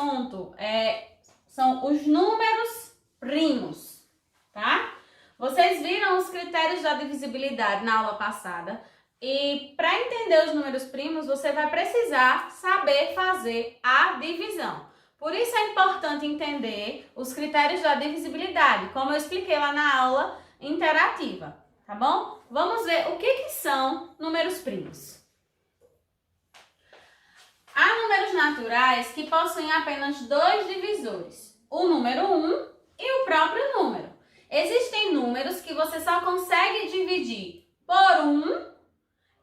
assunto são os números primos, tá? Vocês viram os critérios da divisibilidade na aula passada e para entender os números primos você vai precisar saber fazer a divisão. Por isso é importante entender os critérios da divisibilidade, como eu expliquei lá na aula interativa, tá bom? Vamos ver o que são números primos. Há números naturais que possuem apenas dois divisores, o número 1 e o próprio número. Existem números que você só consegue dividir por 1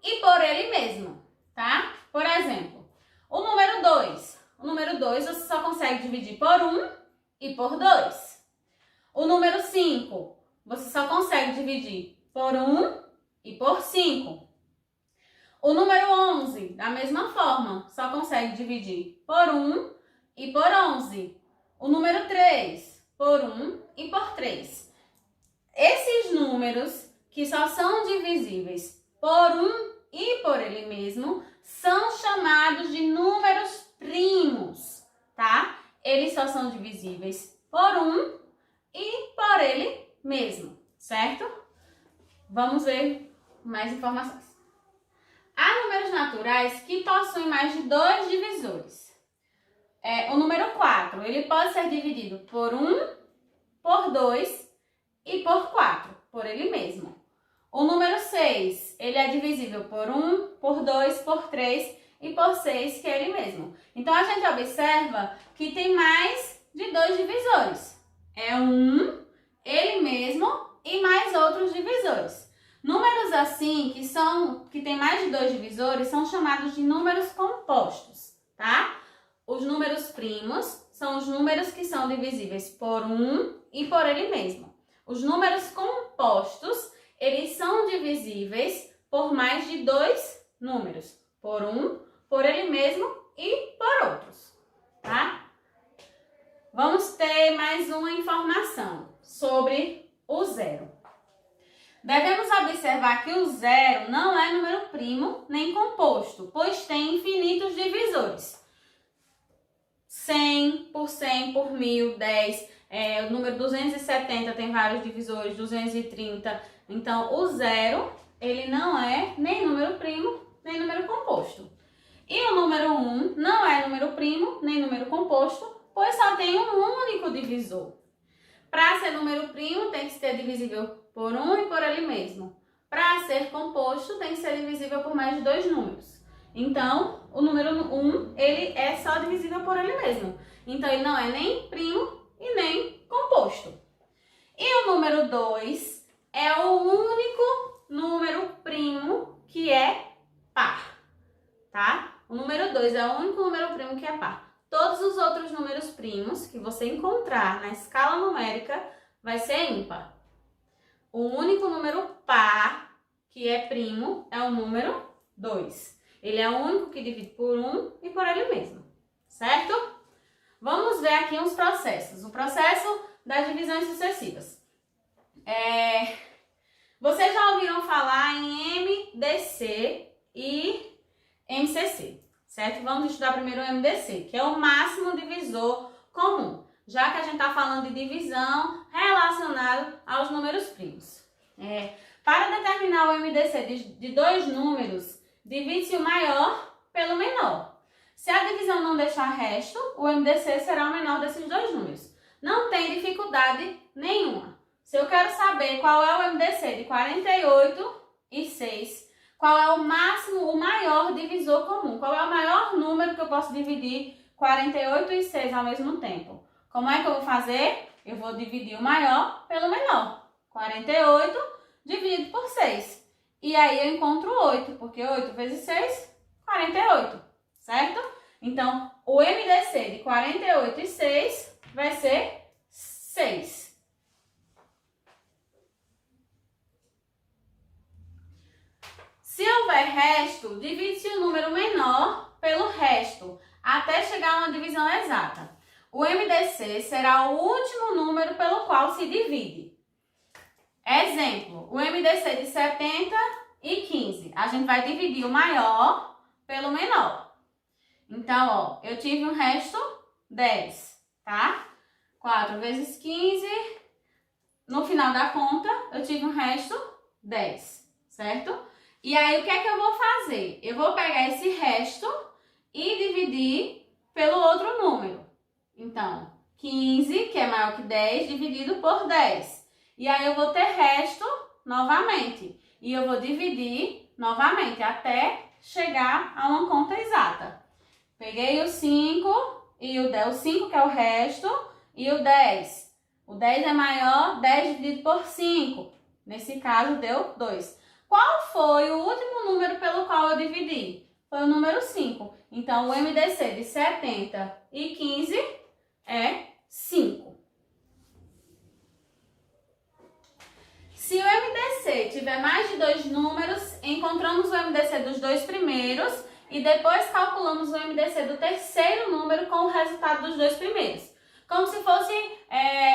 e por ele mesmo, tá? Por exemplo, o número 2. O número 2 você só consegue dividir por 1 e por 2. O número 5 você só consegue dividir por 1 e por 5. O número 11, da mesma forma, só consegue dividir por 1 e por 11. O número 3, por 1 e por 3. Esses números que só são divisíveis por 1 e por ele mesmo são chamados de números primos, tá? Eles só são divisíveis por 1 e por ele mesmo, certo? Vamos ver mais informações. Há números naturais que possuem mais de dois divisores. O número 4, ele pode ser dividido por 1, por 2 e por 4, por ele mesmo. O número 6, ele é divisível por 1, por 2, por 3 e por 6, que é ele mesmo. Então, a gente observa que tem mais de dois divisores. É ele mesmo e mais outros divisores. Números assim, que tem mais de dois divisores, são chamados de números compostos, tá? Os números primos são os números que são divisíveis por 1 e por ele mesmo. Os números compostos, eles são divisíveis por mais de dois números. Por 1, por ele mesmo e por outros, tá? Vamos ter mais uma informação sobre o zero. Devemos observar que o zero não é número primo nem composto, pois tem infinitos divisores. 100 por 100 por 1000, 10. O número 270 tem vários divisores, 230. Então, o zero, ele não é nem número primo, nem número composto. E o número 1 não é número primo, nem número composto, pois só tem um único divisor. Para ser número primo, tem que ser divisível por 1 e por ele mesmo. Para ser composto, tem que ser divisível por mais de dois números. Então, o número 1, ele é só divisível por ele mesmo. Então, ele não é nem primo e nem composto. E o número 2 é o único número primo que é par, tá? O número 2 é o único número primo que é par. Todos os outros números primos que você encontrar na escala numérica vai ser ímpar. O único número par que é primo é o número 2. Ele é o único que divide por 1 e por ele mesmo, certo? Vamos ver aqui uns processos. O processo das divisões sucessivas. Vocês já ouviram falar em MDC e MCC, certo? Vamos estudar primeiro o MDC, que é o máximo divisor comum, já que a gente está falando de divisão relacionado aos números primos. Para determinar o MDC de dois números, divide-se o maior pelo menor. Se a divisão não deixar resto, o MDC será o menor desses dois números. Não tem dificuldade nenhuma. Se eu quero saber qual é o MDC de 48 e 6, qual é o máximo, o maior divisor comum, qual é o maior número que eu posso dividir 48 e 6 ao mesmo tempo? Como é que eu vou fazer? Eu vou dividir o maior pelo menor. 48 dividido por 6. E aí eu encontro 8, porque 8 vezes 6, 48, certo? Então, o MDC de 48 e 6 vai ser 6. Se houver resto, divide-se o número menor pelo resto, até chegar a uma divisão exata. O MDC será o último número pelo qual se divide. Exemplo, o MDC de 70 e 15. A gente vai dividir o maior pelo menor. Então, ó, eu tive um resto 10, tá? 4 vezes 15, no final da conta, eu tive um resto 10, certo? E aí, o que é que eu vou fazer? Eu vou pegar esse resto e dividir pelo outro número. Então, 15, que é maior que 10, dividido por 10. E aí, eu vou ter resto novamente. E eu vou dividir novamente, até chegar a uma conta exata. Peguei o 5 e o 10, o 5 que é o resto, e o 10. O 10 é maior, 10 dividido por 5. Nesse caso, deu 2. Qual foi o último número pelo qual eu dividi? Foi o número 5. Então, o MDC de 70 e 15 é 5. Se o MDC tiver mais de 2 números, encontramos o MDC dos 2 primeiros e depois calculamos o MDC do terceiro número com o resultado dos 2 primeiros. Como se fosse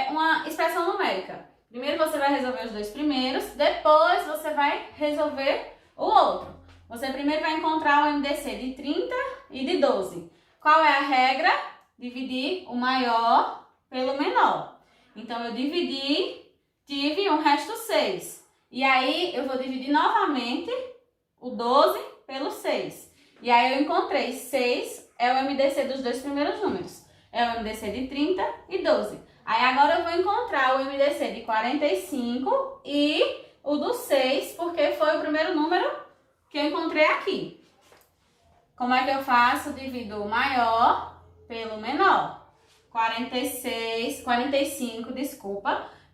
uma expressão numérica. Primeiro você vai resolver os 2 primeiros, depois você vai resolver o outro. Você primeiro vai encontrar o MDC de 30 e de 12. Qual é a regra? Dividir o maior pelo menor. Então, eu dividi, tive um resto 6. E aí, eu vou dividir novamente o 12 pelo 6. E aí, eu encontrei 6 é o MDC dos 2 primeiros números. É o MDC de 30 e 12. Aí, agora eu vou encontrar o MDC de 45 e o do 6, porque foi o primeiro número que eu encontrei aqui. Como é que eu faço? Divido o maior pelo menor. 45,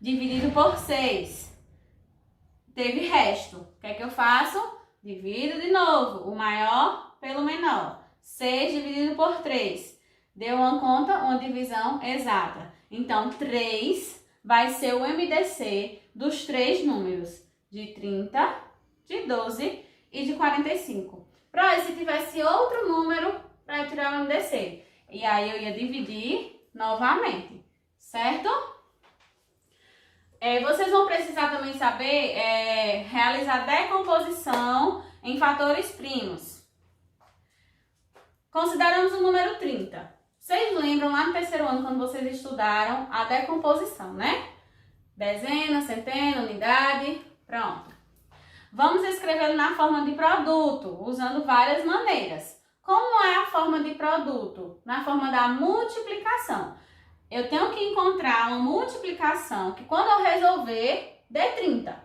dividido por 6. Teve resto. O que é que eu faço? Divido de novo o maior pelo menor. 6 dividido por 3. Deu uma conta, uma divisão exata. Então, 3 vai ser o MDC dos 3 números. De 30, de 12 e de 45. Para se tivesse outro número para eu tirar o MDC. E aí, eu ia dividir novamente, certo? Vocês vão precisar também saber realizar decomposição em fatores primos. Consideramos o número 30. Vocês lembram lá no terceiro ano, quando vocês estudaram a decomposição, né? Dezena, centena, unidade, pronto. Vamos escrevê-lo na forma de produto, usando várias maneiras. Como é a forma de produto? Na forma da multiplicação. Eu tenho que encontrar uma multiplicação que quando eu resolver, dê 30.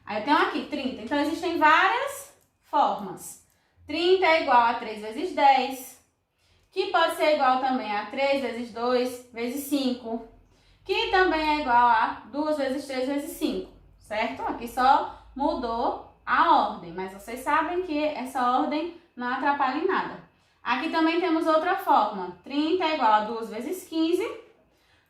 Aí eu tenho aqui 30. Então, existem várias formas. 30 é igual a 3 vezes 10, que pode ser igual também a 3 vezes 2 vezes 5, que também é igual a 2 vezes 3 vezes 5, certo? Aqui só mudou a ordem, mas vocês sabem que essa ordem não atrapalha em nada. Aqui também temos outra forma. 30 é igual a 2 vezes 15,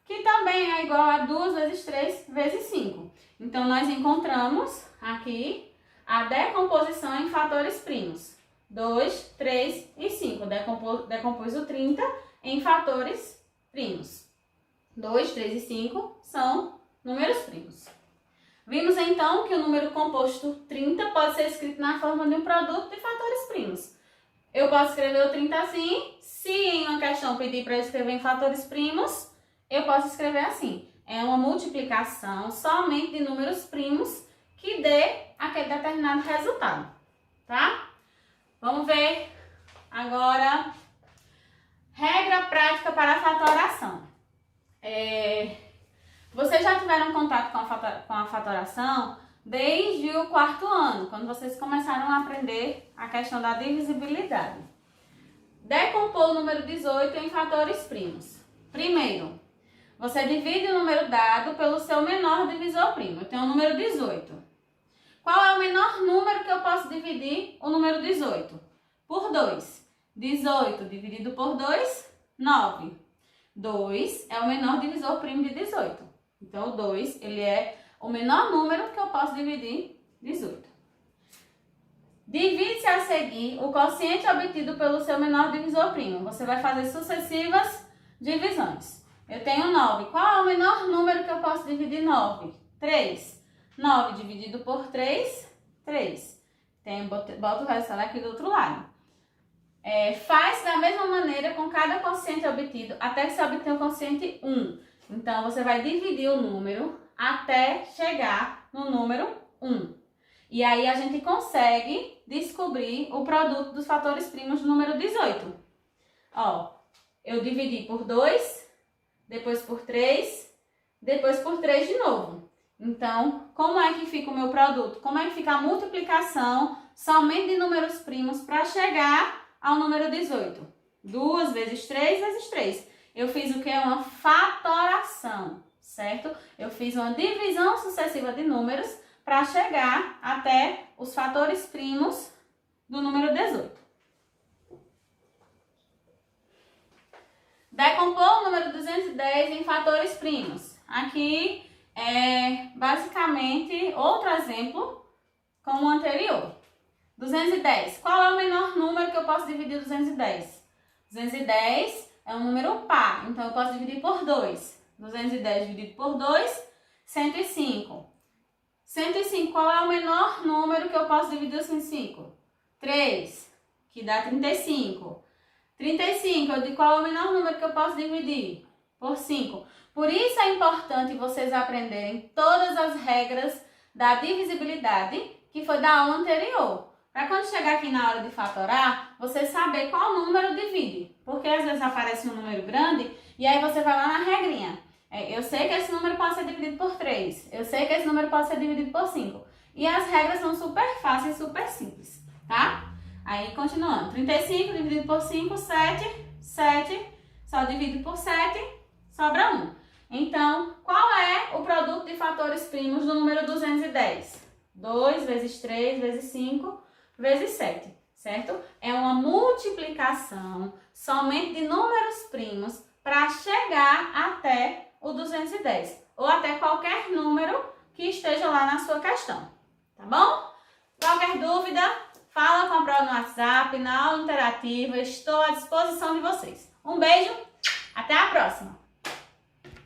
que também é igual a 2 vezes 3 vezes 5. Então, nós encontramos aqui a decomposição em fatores primos. 2, 3 e 5. Decompus o 30 em fatores primos. 2, 3 e 5 são números primos. Vimos então que o número composto 30 pode ser escrito na forma de um produto de fatores primos. Eu posso escrever o 30 assim. Se em uma questão pedir para eu escrever em fatores primos, eu posso escrever assim. É uma multiplicação somente de números primos que dê aquele determinado resultado, tá? Vamos ver agora regra prática para a fatoração. Vocês já tiveram contato com a fatoração desde o 4º ano, quando vocês começaram a aprender a questão da divisibilidade. Decompor o número 18 em fatores primos. Primeiro, você divide o número dado pelo seu menor divisor primo. Eu tenho o número 18. Qual é o menor número que eu posso dividir o número 18? Por 2. 18 dividido por 2, 9. 2 é o menor divisor primo de 18. Então, o 2, ele é o menor número que eu posso dividir 18. Divide-se a seguir o quociente obtido pelo seu menor divisor primo. Você vai fazer sucessivas divisões. Eu tenho 9. Qual é o menor número que eu posso dividir 9? 3. 9 dividido por 3, 3. Boto o resultado aqui do outro lado. faz da mesma maneira com cada quociente obtido, até que você obtenha o quociente 1. Então, você vai dividir o número até chegar no número 1. E aí, a gente consegue descobrir o produto dos fatores primos do número 18. Ó, eu dividi por 2, depois por 3, depois por 3 de novo. Então, como é que fica o meu produto? Como é que fica a multiplicação somente de números primos para chegar ao número 18? 2 vezes 3 vezes 3. Eu fiz o que? Uma fatoração, certo? Eu fiz uma divisão sucessiva de números para chegar até os fatores primos do número 18. Decompor o número 210 em fatores primos. Aqui basicamente outro exemplo como o anterior. 210. Qual é o menor número que eu posso dividir 210? 210 é um número par, então eu posso dividir por 2. 210 dividido por 2, 105. 105, qual é o menor número que eu posso dividir por 105? 3, que dá 35. 35, qual é o menor número que eu posso dividir? Por 5. Por isso é importante vocês aprenderem todas as regras da divisibilidade que foi da aula anterior. Para quando chegar aqui na hora de fatorar, você saber qual número divide. Porque às vezes aparece um número grande e aí você vai lá na regrinha. Eu sei que esse número pode ser dividido por 3. Eu sei que esse número pode ser dividido por 5. E as regras são super fáceis, super simples, tá? Aí, continuando. 35 dividido por 5, 7. 7, só divido por 7, sobra 1. Então, qual é o produto de fatores primos do número 210? 2 vezes 3 vezes 5 vezes 7, certo? É uma multiplicação somente de números primos para chegar até o 210. Ou até qualquer número que esteja lá na sua questão, tá bom? Qualquer dúvida, fala com a prova no WhatsApp, na aula interativa, estou à disposição de vocês. Um beijo, até a próxima!